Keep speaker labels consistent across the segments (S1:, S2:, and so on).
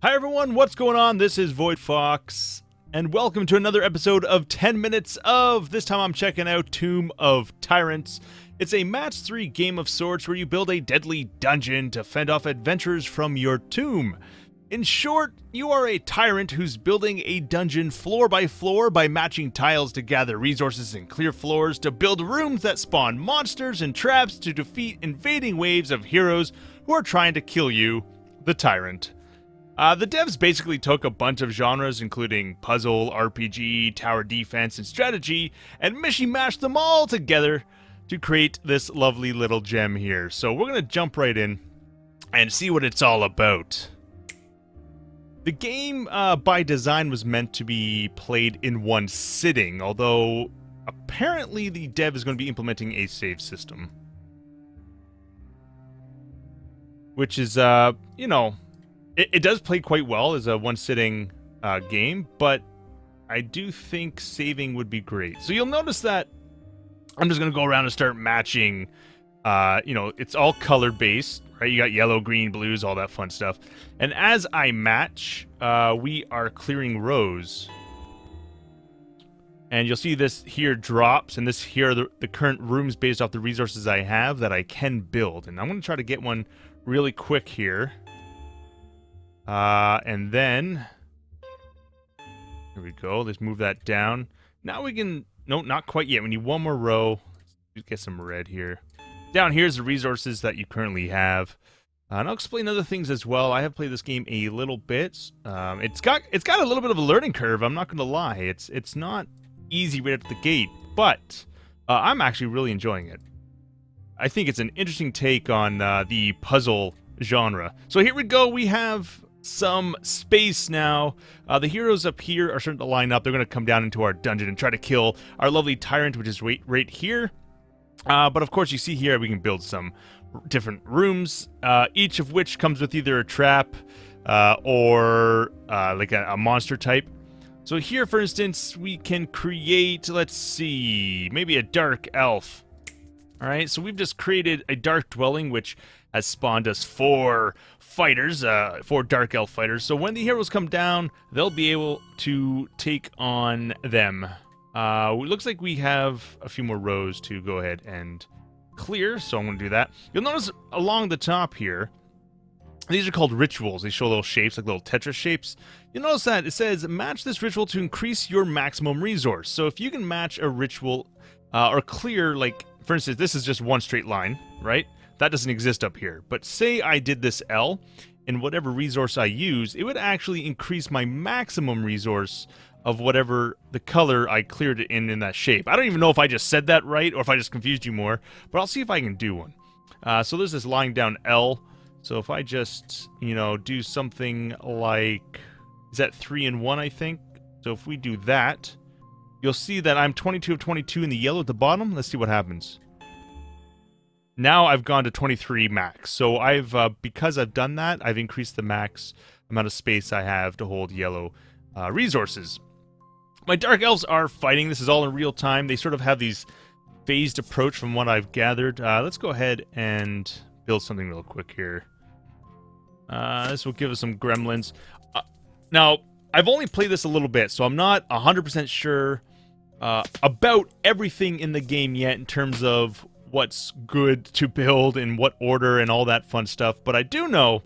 S1: Hi everyone, what's going on? This is Void Fox, and welcome to another episode of 10 Minutes of, this time I'm checking out Tomb of Tyrants. It's a match 3 game of sorts where you build a deadly dungeon to fend off adventurers from your tomb. In short, you are a tyrant who's building a dungeon floor by floor by matching tiles to gather resources and clear floors to build rooms that spawn monsters and traps to defeat invading waves of heroes who are trying to kill you, the tyrant. The devs basically took a bunch of genres, including puzzle, RPG, tower defense, and strategy, and mishy-mashed them all together to create this lovely little gem here. So we're going to jump right in and see what it's all about. The game, by design, was meant to be played in one sitting, although apparently the dev is going to be implementing a save system. Which is, It does play quite well as a one-sitting game, but I do think saving would be great. So you'll notice that I'm just going to go around and start matching, it's all color-based, right? You got yellow, green, blues, all that fun stuff. And as I match, we are clearing rows. And you'll see this here drops, and this here are the current rooms based off the resources I have that I can build. And I'm going to try to get one really quick here. And then, here we go, let's move that down. Now we can, no, not quite yet, we need one more row. Let's get some red here. Down here's the resources that you currently have. And I'll explain other things as well. I have played this game a little bit. It's got a little bit of a learning curve, I'm not going to lie. It's not easy right at the gate, but I'm actually really enjoying it. I think it's an interesting take on the puzzle genre. So here we go, we have some space now. The heroes up here are starting to line up. They're going to come down into our dungeon and try to kill our lovely tyrant, which is right here. But of course, you see here we can build some different rooms, each of which comes with either a trap or like a monster type. So here, for instance, we can create, let's see, maybe a dark elf. All right, so we've just created a dark dwelling, which has spawned us 4 fighters, 4 dark elf fighters. So when the heroes come down, they'll be able to take on them. It looks like we have a few more rows to go ahead and clear, so I'm going to do that. You'll notice along the top here, these are called rituals. They show little shapes, like little Tetris shapes. You'll notice that it says, match this ritual to increase your maximum resource. So if you can match a ritual or clear, like, for instance, this is just one straight line, right? That doesn't exist up here. But say I did this L, and whatever resource I use, it would actually increase my maximum resource of whatever the color I cleared it in that shape. I don't even know if I just said that right or if I just confused you more, but I'll see if I can do one. So there's this line down L. So if I just, do something like, is that 3 and 1, I think? So if we do that, you'll see that I'm 22 of 22 in the yellow at the bottom. Let's see what happens. Now I've gone to 23 max. So because I've done that, I've increased the max amount of space I have to hold yellow resources. My dark elves are fighting. This is all in real time. They sort of have these phased approach from what I've gathered. Let's go ahead and build something real quick here. This will give us some gremlins. Now, I've only played this a little bit, so I'm not 100% sure about everything in the game yet in terms of what's good to build in what order and all that fun stuff. But I do know,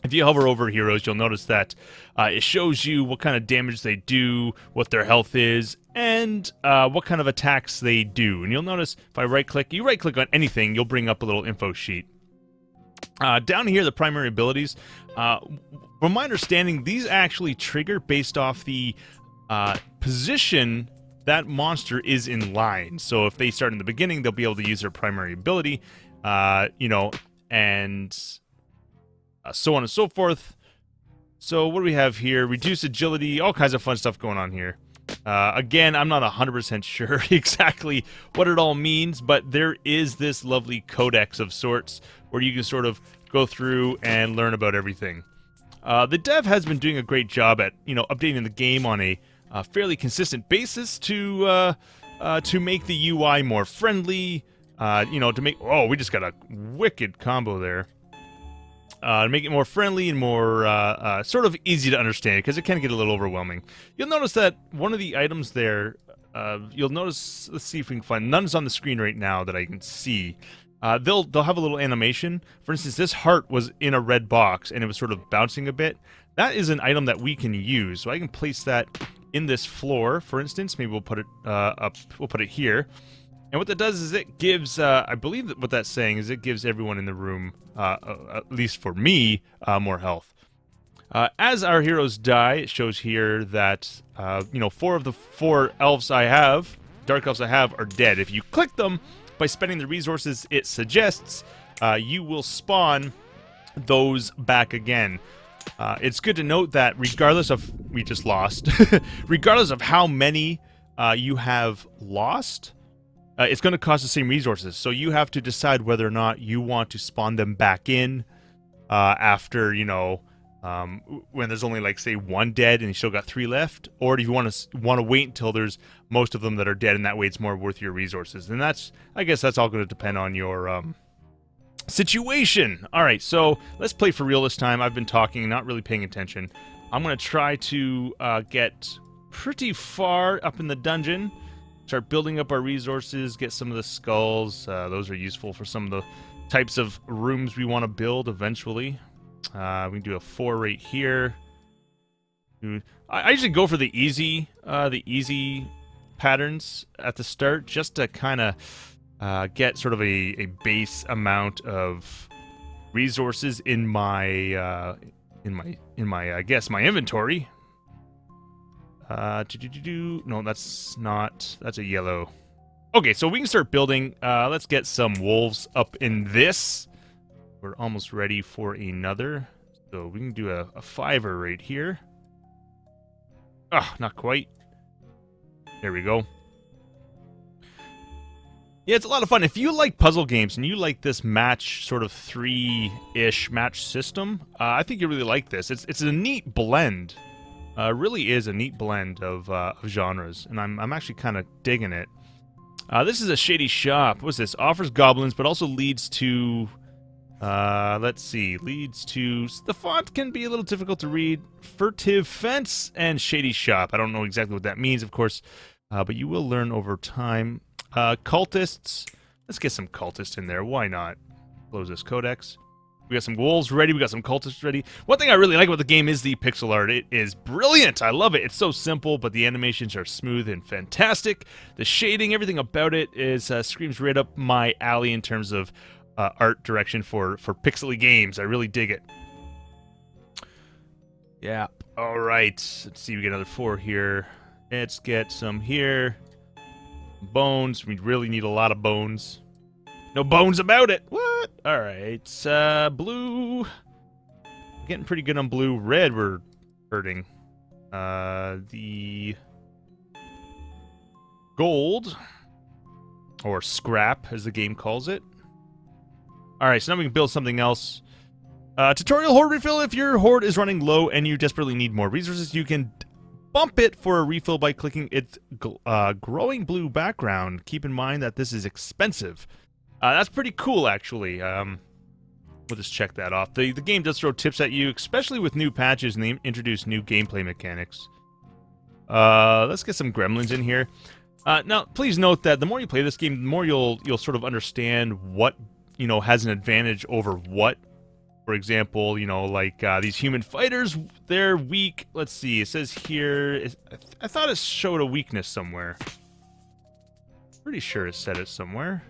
S1: if you hover over heroes, you'll notice that it shows you what kind of damage they do, what their health is, and what kind of attacks they do. And you'll notice if I right-click, you right-click on anything, you'll bring up a little info sheet. Down here, the primary abilities, from my understanding, these actually trigger based off the position that monster is in line. So if they start in the beginning, they'll be able to use their primary ability, and so on and so forth. So what do we have here? Reduce agility, all kinds of fun stuff going on here. Again, I'm not 100% sure exactly what it all means, but there is this lovely codex of sorts where you can sort of go through and learn about everything. The dev has been doing a great job at, updating the game on a fairly consistent basis to make the UI more friendly, to make... Oh, we just got a wicked combo there. to make it more friendly and more sort of easy to understand, because it can get a little overwhelming. You'll notice that one of the items there, you'll notice, let's see if we can find, none's on the screen right now that I can see. They'll have a little animation. For instance, this heart was in a red box and it was sort of bouncing a bit. That is an item that we can use. So I can place that in this floor, for instance. Maybe we'll put it up. We'll put it here. And what that does is it gives, I believe that what that's saying is it gives everyone in the room, at least for me, more health. As our heroes die, it shows here that, 4 of the 4 elves I have, dark elves I have, are dead. If you click them, by spending the resources it suggests, you will spawn those back again. It's good to note that regardless of, we just lost, regardless of how many you have lost, it's going to cost the same resources. So you have to decide whether or not you want to spawn them back in after, when there's only, like, say, 1 dead and you still got 3 left, or do you want to wait until there's most of them that are dead, and that way it's more worth your resources. And I guess that's all going to depend on your situation. All right, so let's play for real this time. I've been talking, not really paying attention. I'm going to try to get pretty far up in the dungeon, start building up our resources, get some of the skulls. Those are useful for some of the types of rooms we want to build eventually. We can do a 4 right here. I usually go for the easy patterns at the start, just to kind of get sort of a base amount of resources in my I guess my inventory. No, that's a yellow. Okay, so we can start building. Let's get some wolves up in this. We're almost ready for another. So we can do a 5er right here. Ah, not quite. There we go. Yeah, it's a lot of fun. If you like puzzle games and you like this match, sort of 3-ish match system, I think you really like this. It's a neat blend. Really is a neat blend of genres, and I'm actually kind of digging it. This is a shady shop. What's this? Offers goblins, but also leads to... let's see. Leads to... The font can be a little difficult to read. Furtive fence and shady shop. I don't know exactly what that means, of course, but you will learn over time. Cultists. Let's get some cultists in there. Why not? Close this codex. We got some wolves ready. We got some cultists ready. One thing I really like about the game is the pixel art. It is brilliant. I love it. It's so simple, but the animations are smooth and fantastic. The shading, everything about it is screams right up my alley in terms of art direction for pixely games. I really dig it. Yeah. All right. Let's see. We get another 4 here. Let's get some here. Bones. We really need a lot of bones. No bones about it. What? All right. Blue. Getting pretty good on blue. Red, we're hurting. The gold, or scrap, as the game calls it. All right. So now we can build something else. Tutorial horde refill. If your horde is running low and you desperately need more resources, you can bump it for a refill by clicking its growing blue background. Keep in mind that this is expensive. That's pretty cool, actually. We'll just check that off. The game does throw tips at you, especially with new patches, and they introduce new gameplay mechanics. Let's get some gremlins in here. Now, please note that the more you play this game, the more you'll sort of understand what has an advantage over what. For example, like these human fighters, they're weak. Let's see. It says here. I thought it showed a weakness somewhere. Pretty sure it said it somewhere.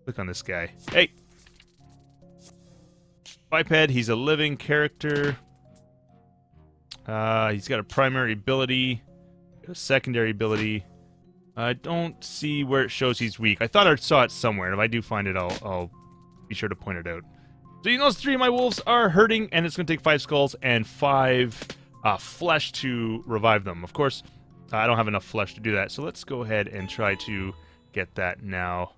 S1: Click on this guy. Hey! Biped, he's a living character. He's got a primary ability, a secondary ability. I don't see where it shows he's weak. I thought I saw it somewhere, and if I do find it, I'll be sure to point it out. So you notice 3 of my wolves are hurting, and it's going to take 5 skulls and 5 flesh to revive them. Of course, I don't have enough flesh to do that, so let's go ahead and try to get that now.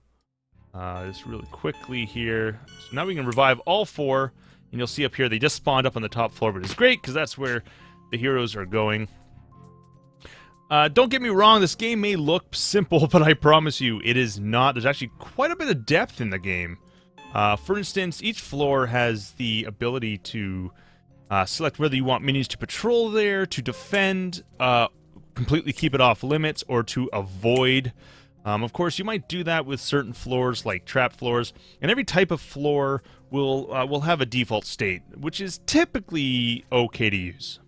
S1: Just really quickly here. So now we can revive all 4, and you'll see up here they just spawned up on the top floor, but it's great because that's where the heroes are going. Don't get me wrong, this game may look simple, but I promise you it is not. There's actually quite a bit of depth in the game. For instance, each floor has the ability to select whether you want minions to patrol there, to defend, completely keep it off limits, or to avoid. Of course, you might do that with certain floors, like trap floors, and every type of floor will have a default state, which is typically okay to use.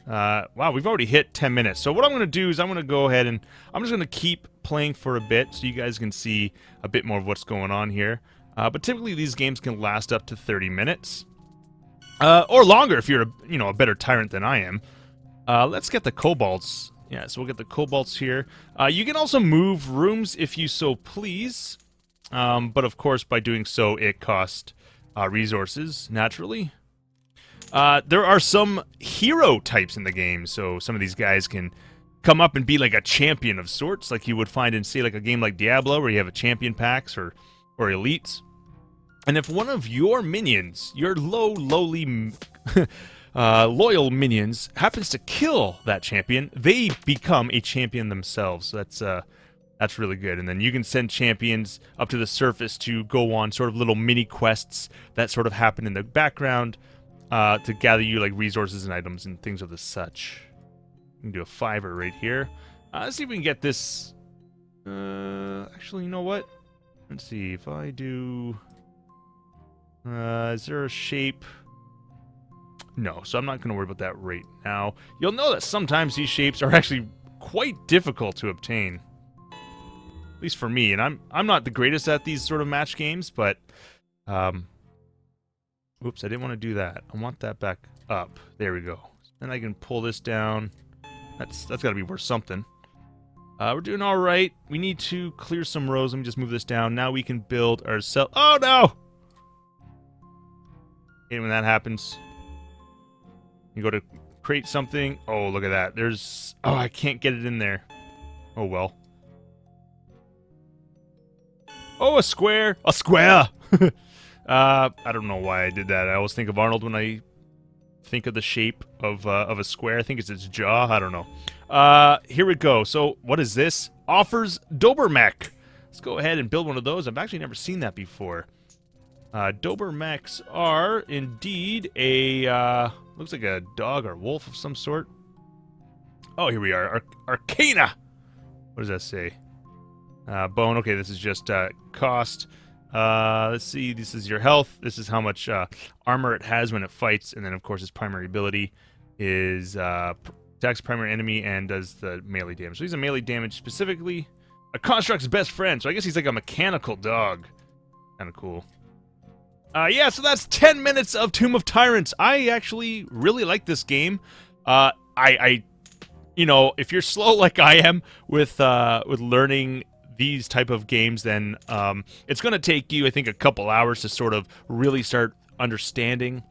S1: Wow, we've already hit 10 minutes. So what I'm going to do is I'm going to go ahead and I'm just going to keep playing for a bit so you guys can see a bit more of what's going on here. But typically these games can last up to 30 minutes. Or longer if you're a better tyrant than I am. Let's get the kobolds. Yeah, so we'll get the kobolds here. You can also move rooms if you so please. But of course, by doing so, it costs resources, naturally. There are some hero types in the game, so some of these guys can come up and be like a champion of sorts, like you would find in, say, like a game like Diablo, where you have a champion packs or elites. And if one of your minions, your lowly, loyal minions, happens to kill that champion, they become a champion themselves. So that's really good. And then you can send champions up to the surface to go on sort of little mini quests that sort of happen in the background. To gather you like resources and items and things of the such. We can do a 5er right here. Let's see if we can get this. Actually, you know what? Let's see if I do. Is there a shape? No, so I'm not going to worry about that right now. You'll know that sometimes these shapes are actually quite difficult to obtain. At least for me, and I'm not the greatest at these sort of match games, but oops, I didn't want to do that. I want that back up. There we go. Then I can pull this down. That's got to be worth something. We're doing all right. We need to clear some rows. Let me just move this down. Now we can build ourselves. Oh, no! And when that happens, you go to create something. Oh, look at that. There's... Oh, I can't get it in there. Oh, well. Oh, a square! A square! I don't know why I did that. I always think of Arnold when I think of the shape of a square. I think it's its jaw. I don't know. Here we go. So, what is this? Offers Dobermech. Let's go ahead and build one of those. I've actually never seen that before. Dobermechs are indeed a, looks like a dog or wolf of some sort. Oh, here we are. Arcana! What does that say? Bone. Okay, this is just cost. Let's see, this is your health. This is how much armor it has when it fights. And then, of course, its primary ability is attacks primary enemy and does the melee damage. So he's a melee damage specifically. A construct's best friend. So I guess he's like a mechanical dog. Kind of cool. Yeah, so that's 10 minutes of Tomb of Tyrants. I actually really like this game. You know, if you're slow like I am with learning these type of games, then it's going to take you, I think, a couple hours to sort of really start understanding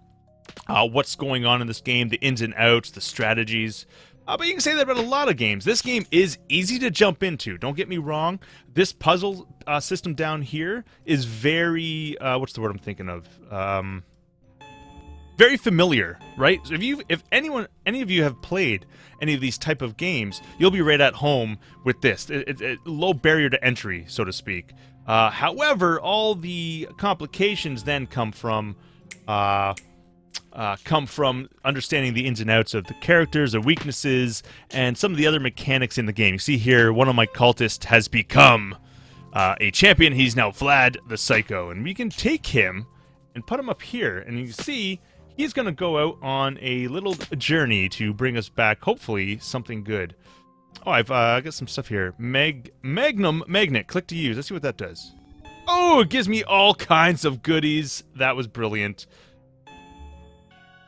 S1: what's going on in this game, the ins and outs, the strategies. But you can say that about a lot of games. This game is easy to jump into. Don't get me wrong. This puzzle system down here is very, what's the word I'm thinking of? Very familiar, right? So if any of you have played any of these type of games, you'll be right at home with this. It's low barrier to entry, so to speak. However, all the complications then come from understanding the ins and outs of the characters, their weaknesses, and some of the other mechanics in the game. You see here, one of my cultists has become a champion. He's now Vlad the Psycho, and we can take him and put him up here, and you can see he's going to go out on a little journey to bring us back, hopefully, something good. Oh, I've got some stuff here. Magnum Magnet. Click to use. Let's see what that does. Oh, it gives me all kinds of goodies. That was brilliant.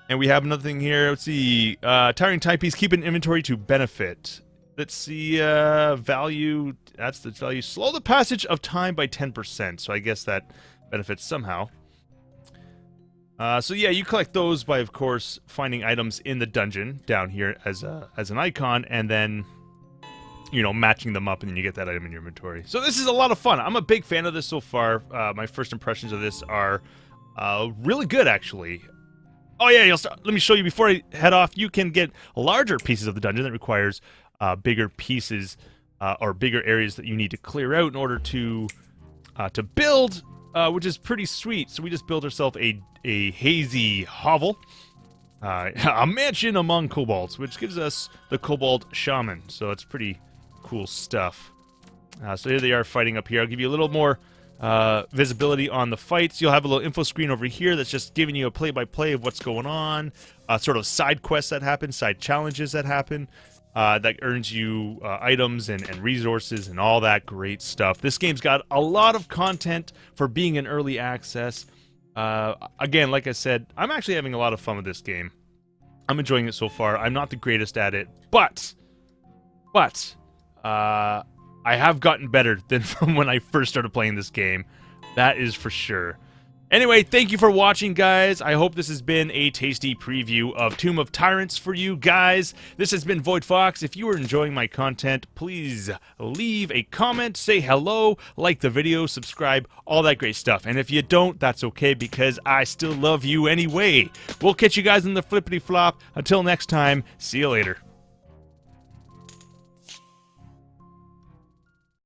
S1: And we have another thing here. Let's see. Tiring timepiece. Keep an inventory to benefit. Let's see. Value. That's the value. Slow the passage of time by 10%. So I guess that benefits somehow. So yeah, you collect those by, of course, finding items in the dungeon down here as an icon, and then, you know, matching them up, and then you get that item in your inventory. So this is a lot of fun. I'm a big fan of this so far. My first impressions of this are really good, actually. Oh yeah, let me show you before I head off. You can get larger pieces of the dungeon that requires bigger pieces or bigger areas that you need to clear out in order to build which is pretty sweet. So we just built ourselves a hazy hovel. A mansion among kobolds, which gives us the kobold shaman. So it's pretty cool stuff. So here they are fighting up here. I'll give you a little more visibility on the fights. You'll have a little info screen over here that's just giving you a play-by-play of what's going on, sort of side quests that happen, side challenges that happen, that earns you items and resources and all that great stuff. This game's got a lot of content for being in early access. Again, like I said, I'm actually having a lot of fun with this game. I'm enjoying it so far. I'm not the greatest at it, but I have gotten better than from when I first started playing this game. That is for sure. Anyway, thank you for watching, guys. I hope this has been a tasty preview of Tomb of Tyrants for you guys. This has been Void Fox. If you are enjoying my content, please leave a comment, say hello, like the video, subscribe, all that great stuff. And if you don't, that's okay, because I still love you anyway. We'll catch you guys in the flippity flop. Until next time, see you later.